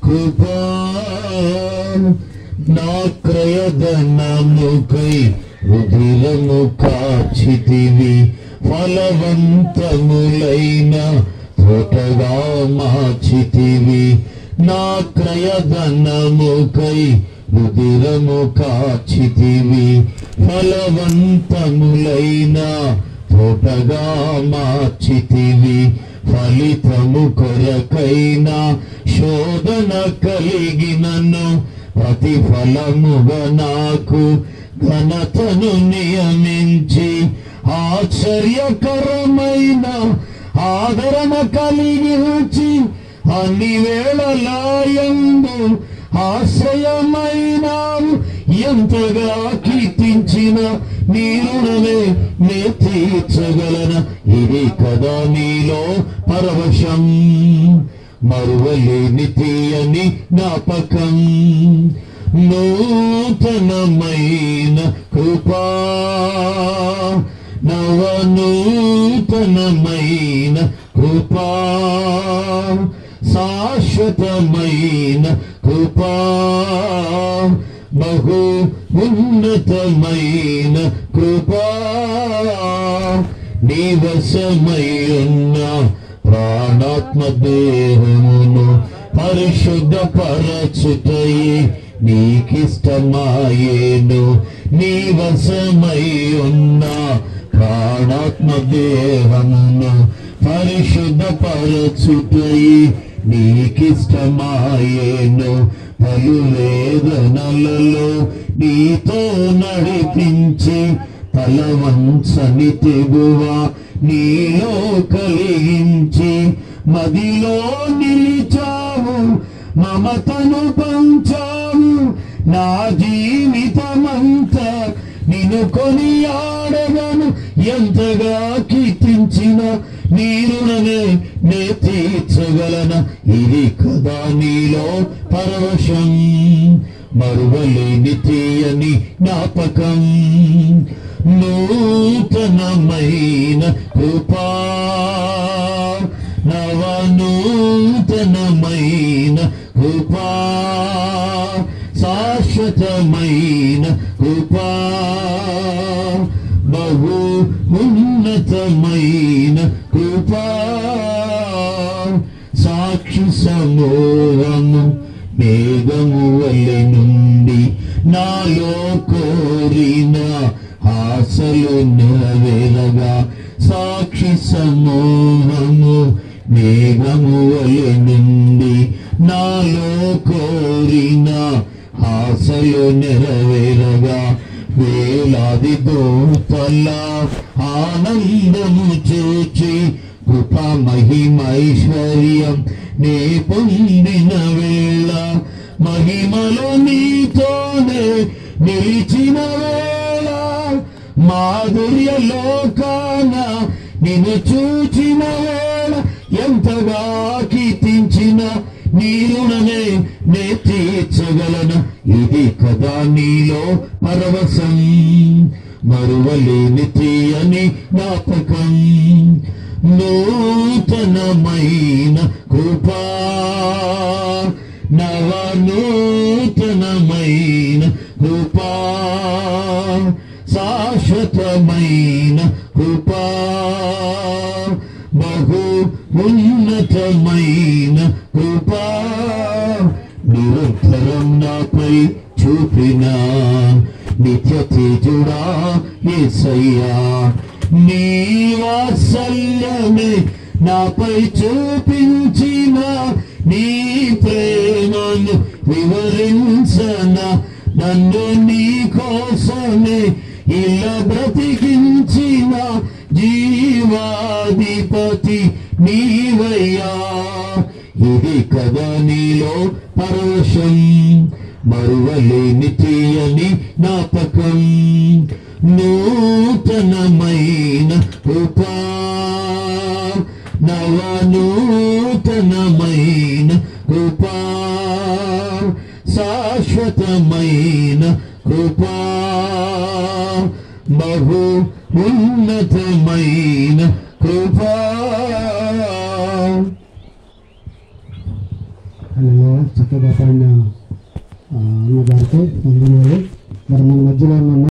కృపా నా క్రయధనముకై రుధిరము కాచితివి ఫలవంతములైన తోటగా మార్చితివి నా క్రయధనముకై రుధిరము కాచితివి ఫలవంతములైన తోటగా మార్చితివి ఫలితము కొరకైన శోధన కలిగినను ప్రతిఫలముగా నాకు ఘనతను నియమించి ఆశ్చర్యకరమైన ఆదరణ కలిగించి అన్ని వేళలాయందు ఆశ్రయమైనావు ఎంతగా కీర్తించిన నీ రుణమే నే తీర్చగలన ఇది కదా నీలో పరవశం మరువలేని తీయని జ్ఞాపకం నూతనమైన కృపా నవనూతనమైన కృపా శాశ్వతమైన కృపా బహు ఉన్నతమైన కృపా నీవశమయ్యున్న ప్రాణాత్మ దేహమును పరిశుద్ధపరచుటయే నీకిష్టమాయేను నీవశమయ్యున్న ప్రాణాత్మ దేహమును పరిశుద్ధపరచుటయే నీకిష్టమాయేను పలు వేదనలలో నీతో నడిపించి తలవంచని తెగువ నీలో కలిగించి మదిలో నిలిచావు మమతను పంచావు నా జీవితమంతా నిన్ను కొనియాడగను ఎంతగా కీర్తించిన నీ రుణమే నే తీర్చగలన ఇది కదా నీలో పరవశం మరువలేని తీయని జ్ఞాపకం నూతనమైన కృపా నవనూతనమైన కృపా శాశ్వతమైన కృపా బహు ఉన్నతమైన కృపా సాక్షి సమూహము మేఘము వలె నుండి నాలో కోరిన ఆశలు నెరవేరగా సాక్షి సమూహము మేఘము వలె నుండి నాలో కోరిన ఆశలు నెరవేరగా వేలాది దూతల ఆనందము చూచి కృపా మహిమైశ్వర్యం నే పొందిన వేళ మహిమలో నీతోనే నిలిచిన వేళ మాధుర్య లోకాన నిన్ను చూచిన వేళ ఎంతగా కీర్తించిన నీ రుణమే నే తీర్చగలన ఇది కదా నీలో పరవశం మరువలేని తీయని జ్ఞాపకం నూతనమైన కృపా నవనూతనమైన కృపా శాశ్వతమైన కృపా బహు ఉన్నతమైన కృపా నిరంతరం నాపై చూపిన నిత్య తేజుడా యేసయ్యా నీ వాత్సల్యమే నాపై చూపించిన నీ ప్రేమను వివరించన నన్ను నీ కోసమే ఇలా బ్రతికించిన జీవాధిపతి నీవయ్యా ఇది కదా నీలో పరవశం మరువలేని తీయని జ్ఞాపకం నూతనమైన కృపా నవనూతనమైన కృపా శాశ్వతమైన కృపా బహు ఉన్నతమైన కృపా అలా చక్కగా పాడిన అన్నగారికి వందనాలు. మరి మన మధ్యలో ఉన్న